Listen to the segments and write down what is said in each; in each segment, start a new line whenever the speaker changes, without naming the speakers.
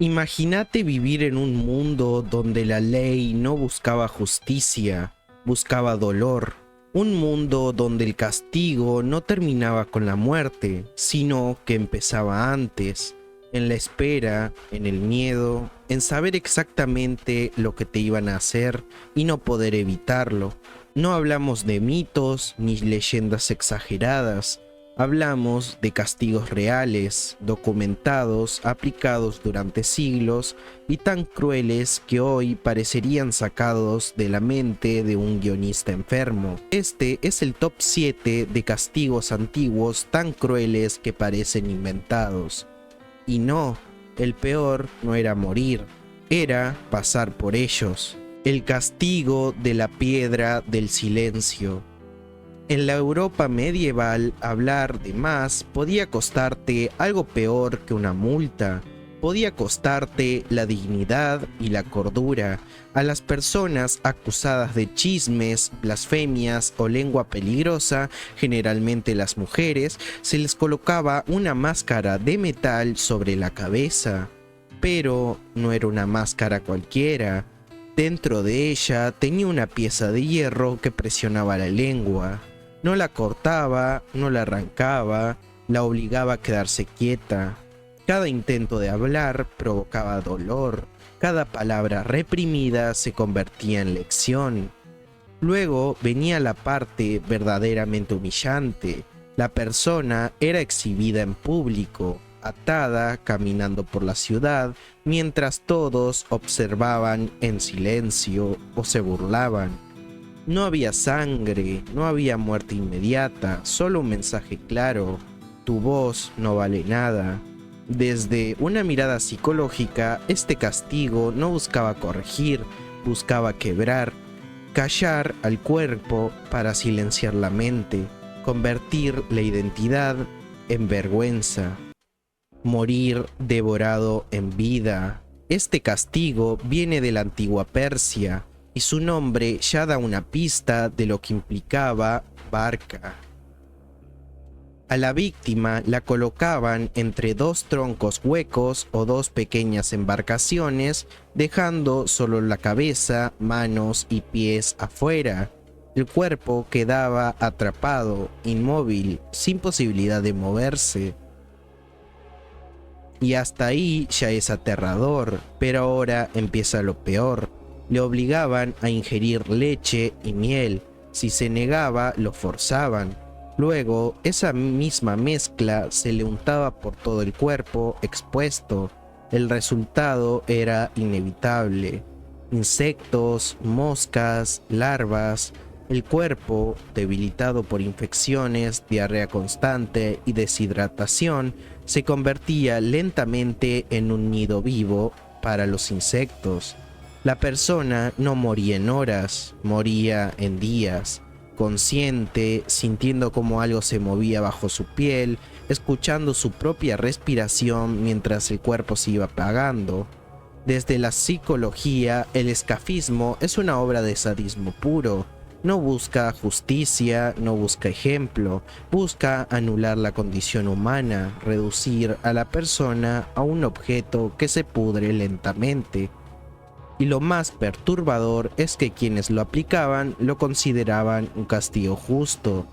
Imagínate vivir en un mundo donde la ley no buscaba justicia, buscaba dolor. Un mundo donde el castigo no terminaba con la muerte, sino que empezaba antes, en la espera, en el miedo, en saber exactamente lo que te iban a hacer y no poder evitarlo. No hablamos de mitos ni leyendas exageradas. Hablamos de castigos reales, documentados, aplicados durante siglos y tan crueles que hoy parecerían sacados de la mente de un guionista enfermo. Este es el top 7 de castigos antiguos tan crueles que parecen inventados. Y no, el peor no era morir, era pasar por ellos. El castigo de la piedra del silencio. En la Europa medieval, hablar de más podía costarte algo peor que una multa. Podía costarte la dignidad y la cordura. A las personas acusadas de chismes, blasfemias o lengua peligrosa, generalmente las mujeres, se les colocaba una máscara de metal sobre la cabeza. Pero no era una máscara cualquiera. Dentro de ella tenía una pieza de hierro que presionaba la lengua. No la cortaba, no la arrancaba, la obligaba a quedarse quieta. Cada intento de hablar provocaba dolor, cada palabra reprimida se convertía en lección. Luego venía la parte verdaderamente humillante. La persona era exhibida en público, atada, caminando por la ciudad, mientras todos observaban en silencio o se burlaban. No había sangre, no había muerte inmediata, solo un mensaje claro: tu voz no vale nada. Desde una mirada psicológica, este castigo no buscaba corregir, buscaba quebrar, callar al cuerpo para silenciar la mente, convertir la identidad en vergüenza, morir devorado en vida. Este castigo viene de la antigua Persia, y su nombre ya da una pista de lo que implicaba barca. A la víctima la colocaban entre dos troncos huecos o dos pequeñas embarcaciones, dejando solo la cabeza, manos y pies afuera. El cuerpo quedaba atrapado, inmóvil, sin posibilidad de moverse. Y hasta ahí ya es aterrador, pero ahora empieza lo peor. Le obligaban a ingerir leche y miel. Si se negaba, lo forzaban. Luego, esa misma mezcla se le untaba por todo el cuerpo expuesto. El resultado era inevitable: insectos, moscas, larvas. El cuerpo, debilitado por infecciones, diarrea constante y deshidratación, se convertía lentamente en un nido vivo para los insectos. La persona no moría en horas, moría en días, consciente, sintiendo cómo algo se movía bajo su piel, escuchando su propia respiración mientras el cuerpo se iba apagando. Desde la psicología, el escafismo es una obra de sadismo puro. No busca justicia, no busca ejemplo, busca anular la condición humana, reducir a la persona a un objeto que se pudre lentamente. Y lo más perturbador es que quienes lo aplicaban lo consideraban un castigo justo.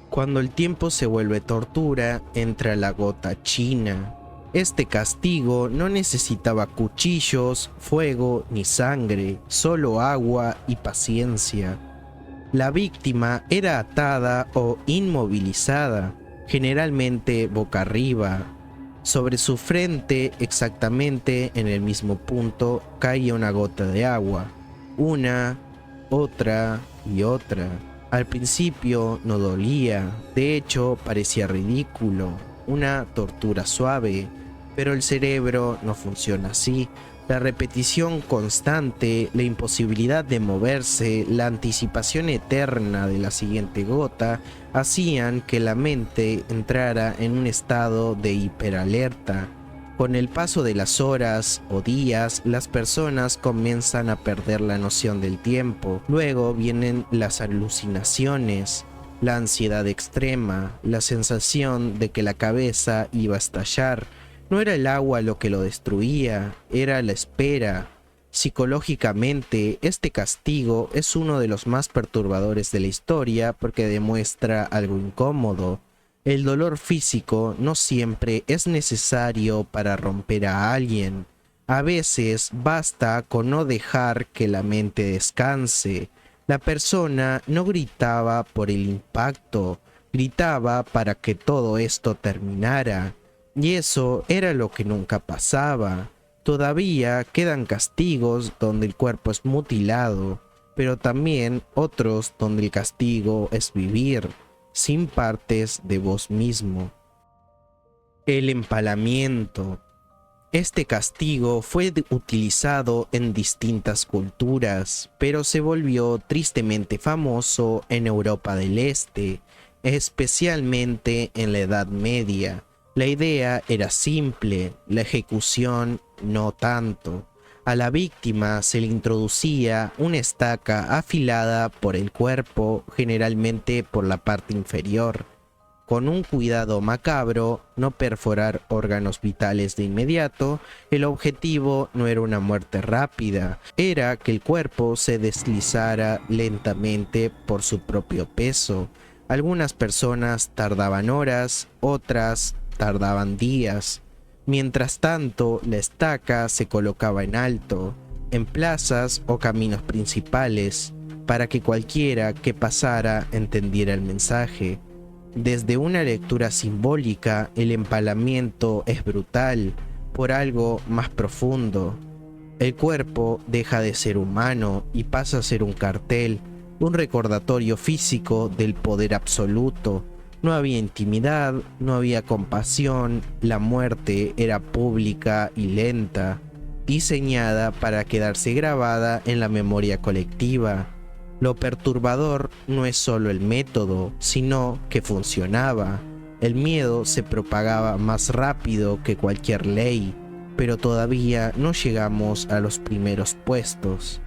Cuando el tiempo se vuelve tortura, entra la gota china. Este castigo no necesitaba cuchillos, fuego ni sangre, solo agua y paciencia. La víctima era atada o inmovilizada, generalmente boca arriba. Sobre su frente, exactamente en el mismo punto, caía una gota de agua. Una, otra y otra. Al principio no dolía, de hecho parecía ridículo, una tortura suave, pero el cerebro no funciona así. La repetición constante, la imposibilidad de moverse, la anticipación eterna de la siguiente gota hacían que la mente entrara en un estado de hiperalerta. Con el paso de las horas o días, las personas comienzan a perder la noción del tiempo. Luego vienen las alucinaciones, la ansiedad extrema, la sensación de que la cabeza iba a estallar. No era el agua lo que lo destruía, era la espera. Psicológicamente, este castigo es uno de los más perturbadores de la historia porque demuestra algo incómodo. El dolor físico no siempre es necesario para romper a alguien. A veces basta con no dejar que la mente descanse. La persona no gritaba por el impacto, gritaba para que todo esto terminara. Y eso era lo que nunca pasaba. Todavía quedan castigos donde el cuerpo es mutilado, pero también otros donde el castigo es vivir, sin partes de vos mismo. El empalamiento. Este castigo fue utilizado en distintas culturas, pero se volvió tristemente famoso en Europa del Este, especialmente en la Edad Media. La idea era simple, la ejecución no tanto. A la víctima se le introducía una estaca afilada por el cuerpo, generalmente por la parte inferior. Con un cuidado macabro, no perforar órganos vitales de inmediato, el objetivo no era una muerte rápida, era que el cuerpo se deslizara lentamente por su propio peso. Algunas personas tardaban horas, otras tardaban días. Mientras tanto, la estaca se colocaba en alto, en plazas o caminos principales, para que cualquiera que pasara entendiera el mensaje. Desde una lectura simbólica, el empalamiento es brutal, por algo más profundo. El cuerpo deja de ser humano y pasa a ser un cartel, un recordatorio físico del poder absoluto. No había intimidad, no había compasión, la muerte era pública y lenta, diseñada para quedarse grabada en la memoria colectiva. Lo perturbador no es solo el método, sino que funcionaba. El miedo se propagaba más rápido que cualquier ley, pero todavía no llegamos a los primeros puestos.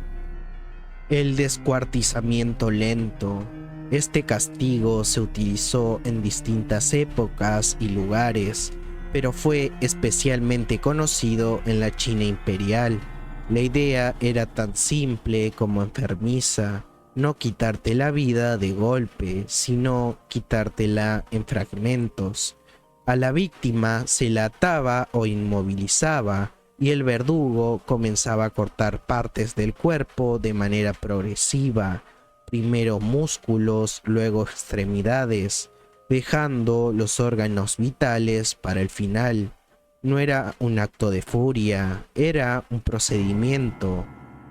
El descuartizamiento lento. Este castigo se utilizó en distintas épocas y lugares, pero fue especialmente conocido en la China imperial. La idea era tan simple como enfermiza: no quitarte la vida de golpe, sino quitártela en fragmentos. A la víctima se la ataba o inmovilizaba, y el verdugo comenzaba a cortar partes del cuerpo de manera progresiva, primero músculos, luego extremidades, dejando los órganos vitales para el final. No era un acto de furia, era un procedimiento.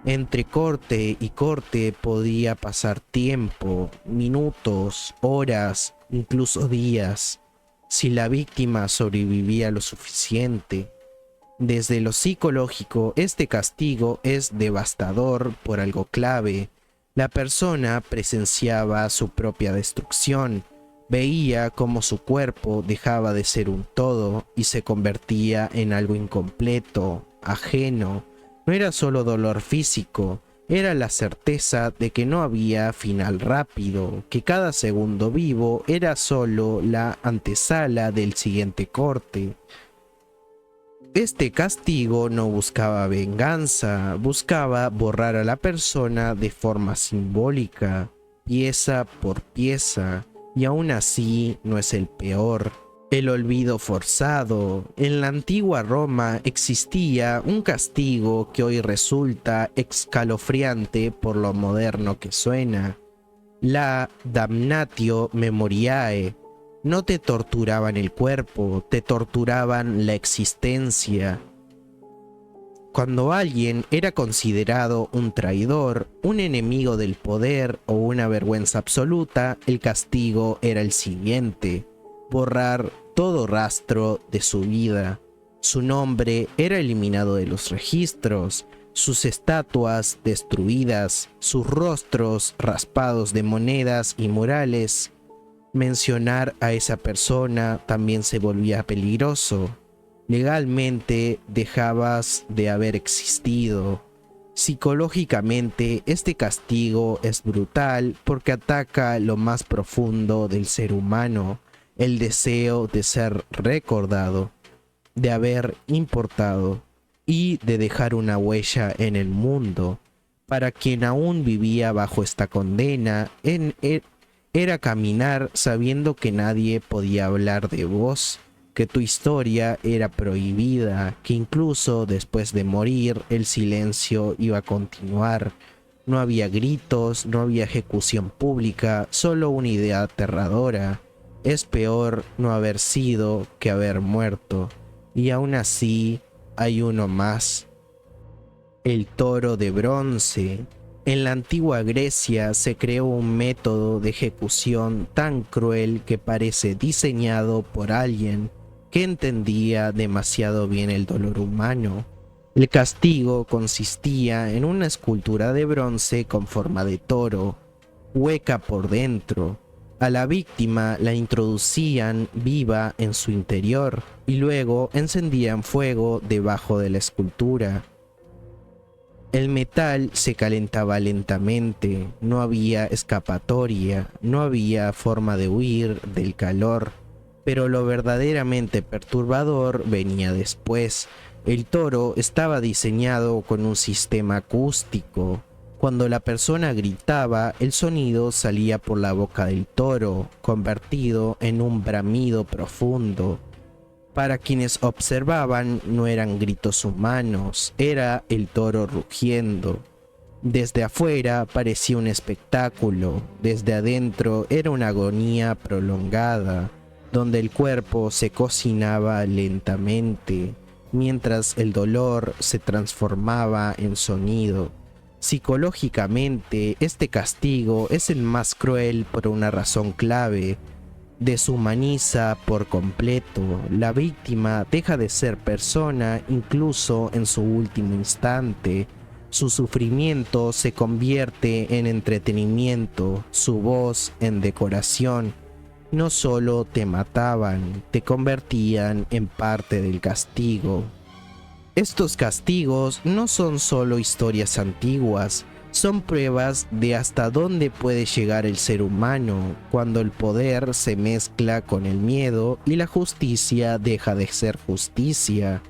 Entre corte y corte podía pasar tiempo, minutos, horas, incluso días, si la víctima sobrevivía lo suficiente. Desde lo psicológico, este castigo es devastador por algo clave. La persona presenciaba su propia destrucción, veía cómo su cuerpo dejaba de ser un todo y se convertía en algo incompleto, ajeno. No era solo dolor físico, era la certeza de que no había final rápido, que cada segundo vivo era solo la antesala del siguiente corte. Este castigo no buscaba venganza, buscaba borrar a la persona de forma simbólica, pieza por pieza, y aún así no es el peor. El olvido forzado. En la antigua Roma existía un castigo que hoy resulta escalofriante por lo moderno que suena: la damnatio memoriae. No te torturaban el cuerpo, te torturaban la existencia. Cuando alguien era considerado un traidor, un enemigo del poder o una vergüenza absoluta, el castigo era el siguiente: borrar todo rastro de su vida. Su nombre era eliminado de los registros, sus estatuas destruidas, sus rostros raspados de monedas y murales. Mencionar a esa persona también se volvía peligroso. Legalmente dejabas de haber existido. Psicológicamente, este castigo es brutal porque ataca lo más profundo del ser humano: el deseo de ser recordado. de haber importado y de dejar una huella en el mundo. Para quien aún vivía bajo esta condena, era caminar sabiendo que nadie podía hablar de vos, que tu historia era prohibida, que incluso después de morir el silencio iba a continuar. No había gritos, no había ejecución pública, solo una idea aterradora. Es peor no haber sido que haber muerto. Y aún así hay uno más. El toro de bronce. En la antigua Grecia se creó un método de ejecución tan cruel que parece diseñado por alguien que entendía demasiado bien el dolor humano. El castigo consistía en una escultura de bronce con forma de toro, hueca por dentro. A la víctima la introducían viva en su interior y luego encendían fuego debajo de la escultura. El metal se calentaba lentamente, no había escapatoria, no había forma de huir del calor, pero lo verdaderamente perturbador venía después. El toro estaba diseñado con un sistema acústico. Cuando la persona gritaba, el sonido salía por la boca del toro, convertido en un bramido profundo. Para quienes observaban, no eran gritos humanos, era el toro rugiendo. Desde afuera parecía un espectáculo, desde adentro era una agonía prolongada, donde el cuerpo se cocinaba lentamente, mientras el dolor se transformaba en sonido. Psicológicamente, este castigo es el más cruel por una razón clave. Deshumaniza por completo. La víctima deja de ser persona incluso en su último instante. Su sufrimiento se convierte en entretenimiento, su voz en decoración. No solo te mataban, te convertían en parte del castigo. Estos castigos no son solo historias antiguas, son pruebas de hasta dónde puede llegar el ser humano cuando el poder se mezcla con el miedo y la justicia deja de ser justicia.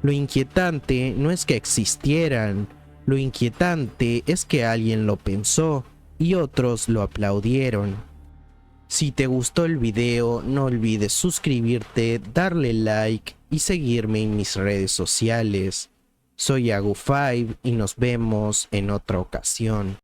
Lo inquietante no es que existieran, lo inquietante es que alguien lo pensó y otros lo aplaudieron. Si te gustó el video, no olvides suscribirte, darle like y seguirme en mis redes sociales. Soy Agu5 y nos vemos en otra ocasión.